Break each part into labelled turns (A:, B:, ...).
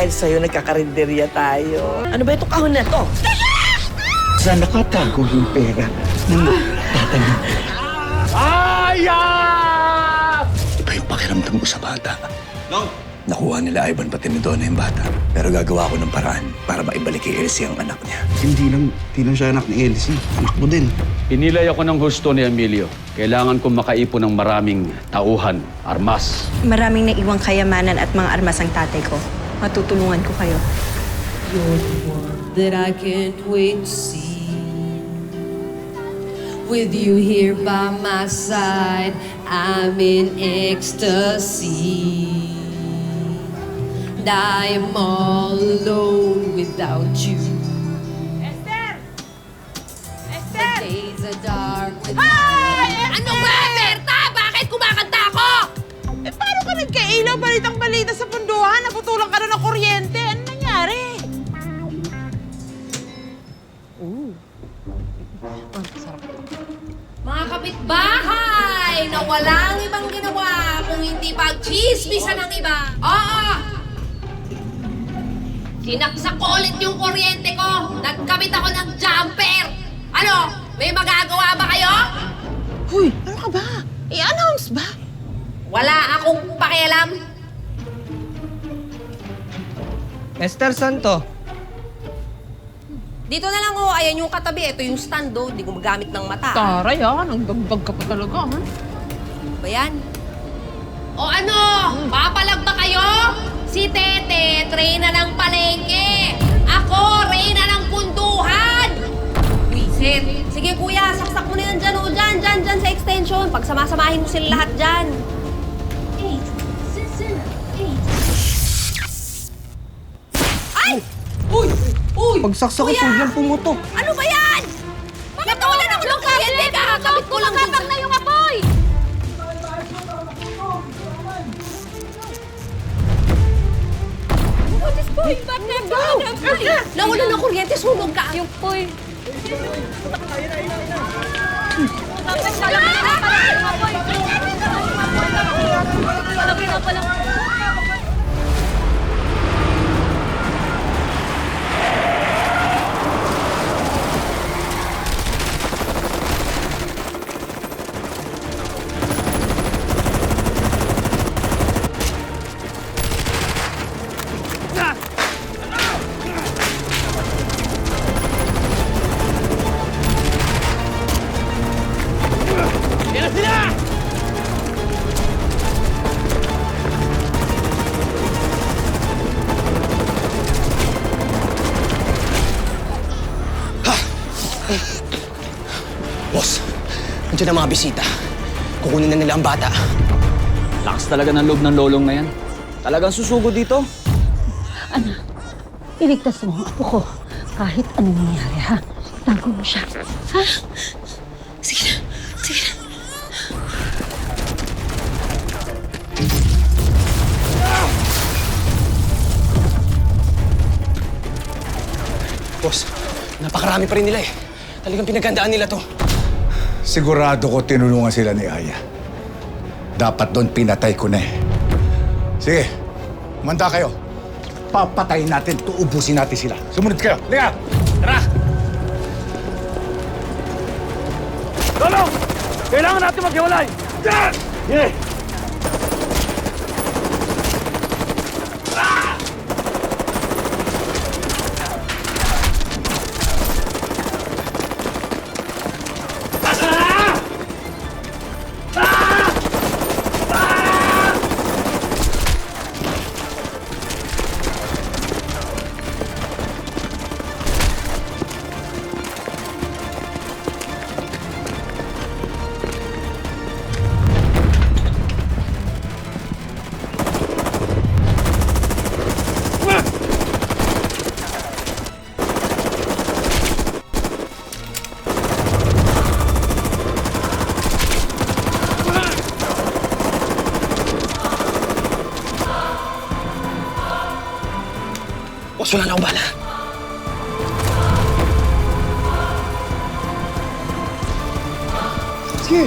A: dahil sa'yo nagkakarinderya tayo. Ano ba itong kahon na to?
B: Saan nakatago yung pera ng tatay mo?
C: Iba yung pakiramdam ko sa bata. Nakuha nila Ivan pati ni Donna yung bata. Pero gagawa ko ng paraan para maibalik kay Elsie ang anak niya.
B: Hindi lang siya anak ni Elsie. Anak mo din.
D: Inilay ako ng husto ni Emilio. Kailangan kong makaipon ng maraming tauhan, armas.
E: Maraming naiwang kayamanan at mga armas ang tatay ko. Matutulungan ko kayo.
F: You're the one that I can't wait to see. With you here by my side, I'm in ecstasy. And I am all alone without you.
G: Esther!
F: The
G: Esther!
F: days are dark without
G: Ay!
F: Ano ba, Berta? Bakit kumakanta ako?
G: Eh, paano ka nagkailaw? Balitang-balita sa punduhan. Naputulan ka na ng kuryente. Ano nangyari?
F: Mga kapitbahay na walang ibang ginawa kung hindi pag-chismisan ng iba. Oo! Sinaksak ko ulit yung kuryente ko. Nagkabit ako ng jumper. Ano? May magagawa ba kayo?
G: Huy, ano ka ba? I-announce ba?
F: Wala akong pakialam.
H: Esther Santo.
F: Dito na lang oh, ayan yung katabi. Ito yung stand oh. Hindi ko magamit ng mata.
G: Taray ah, nagdagbag ka pa talaga. Ha?
F: Ba yan? O ano? Papalag ba kayo? Si Tete, Reyna ng palengke. Ako, Reyna ng punduhan. Wisit. Sige kuya, saksak mo na yan dyan o dyan sa extension. Pagsamasamahin mo sila lahat dyan. 8, 6, 0, 8. Ay! Uy! Uy!
H: Pagsaksak ko,
F: Kuya!
H: biglang pumutok.
F: Ano ba yan? Bakit wala naman ng kuryente? Kakakabit ko lang dun. Na yung apoy! What is boy? Bakit? Nawala ng kuryente, sunog ka. Yung poy.
I: Boss, nandiyan ang mga bisita. Kukunin na nila ang bata.
D: Lakas talaga ng loob ng lolong na yan. Talagang susugo dito.
J: Anak, iligtas mo ang apo ko. Kahit anong nangyari, ha? Tago mo siya. Ha? Sige na. Sige na.
I: Boss, napakarami pa rin nila eh. Talagang pinagandaan nila to.
C: Sigurado ko tinulungan sila ni Aya. Dapat doon pinatay ko na eh. Sige, umanda kayo. Papatayin natin, tuubusin natin sila. Sumunod kayo. Liga! Tara!
D: Lolong! Kailangan natin maghiwalay! Yan! Yeah!
I: Boss, wala na akong bala.
B: Sige!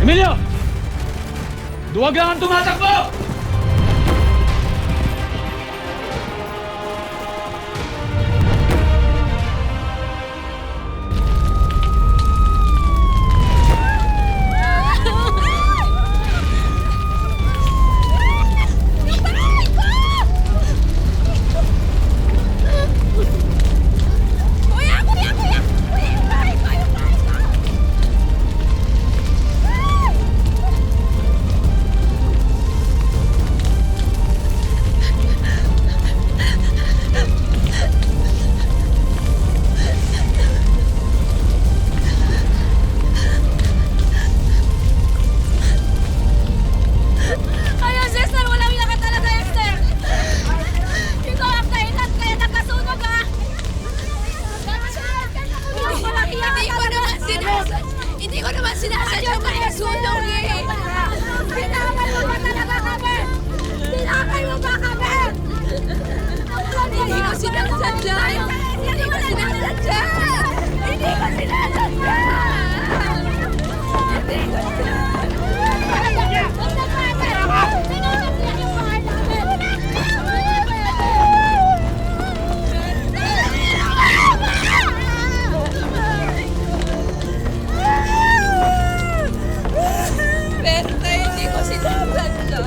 D: Emilio! Duwag lang ang tumatakbo!
F: Ayun, sister! Walang yaka talaga, Esther! Ikaw ang dahilan kaya nagkasunog, ha? Hindi ko naman sinasadya magkasunog, eh! Tinakay mo ba talaga kami? Tinakay mo ba kami? Hindi ko sinasadya! Hindi ko sinasadya! Hindi ko sinasadya! Hindi ko Berta, hindi ko sinasadya.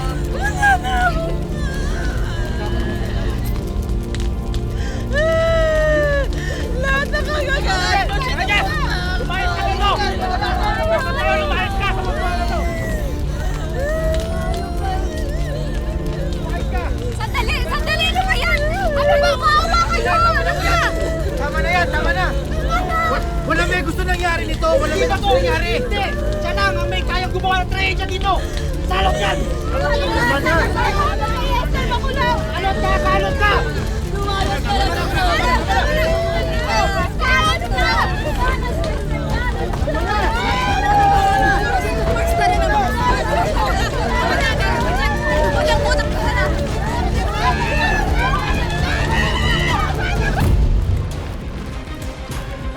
F: Lahat na kagagalit! Lumayas ka dito! Lumayas ka! Sandali! Sandali! Ano ba yan? Ano ba? Maawa kayo! Ano ba?
I: Tama na yan, tama na! Wala may gusto nangyari nito! Wala may gusto nangyari! Hindi! Siya lang ang may kayang gumawa ng trahedya dito! Salot yan! Salot yan! Salot ka! Salot ka!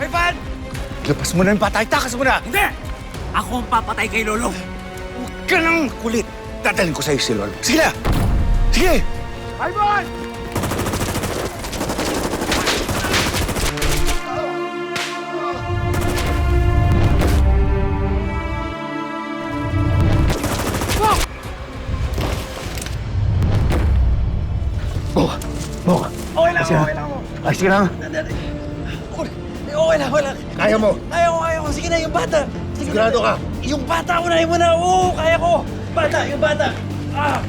C: Ivan! Lapas mo na yung patay. Takas mo na!
I: Hindi! Ako ang papatay kay Lolo!
C: Huwag ka nang kulit. Dadalhin ko sa'yo si Lolo. Sige na! Sige!
I: Ivan!
C: Boka! Boka!
I: Okay lang, okay lang.
C: Ay, sige na.
I: Okay lang.
C: Kaya mo.
I: Kaya ko. Sige na, yung bata.
C: Sigurado ka.
I: Yung bata, unahin mo na. Oo, kaya ko. Bata, yung bata. Ah!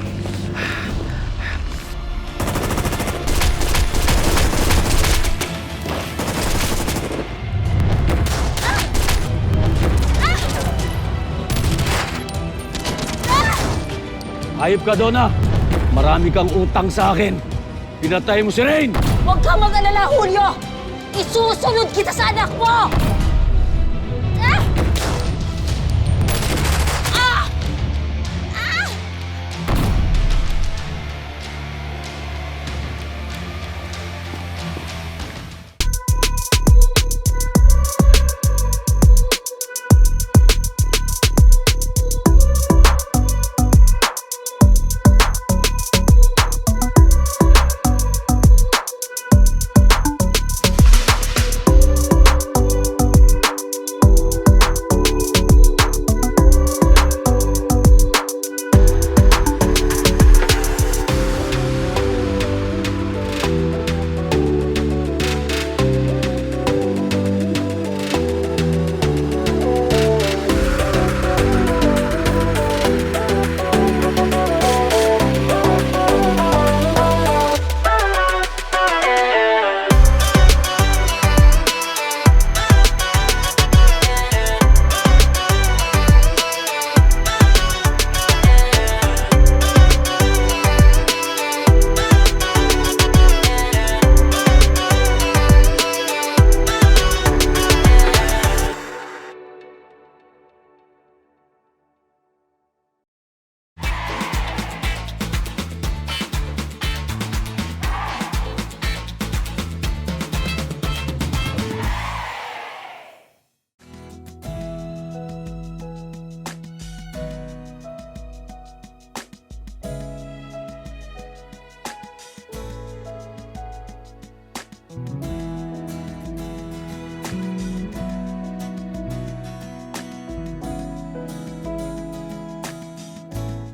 D: Hayop ka, Donna. Marami kang utang sa akin. Pinatay mo si Rain!
J: Huwag ka mag-alala, Julio! Isusunod kita sa anak mo!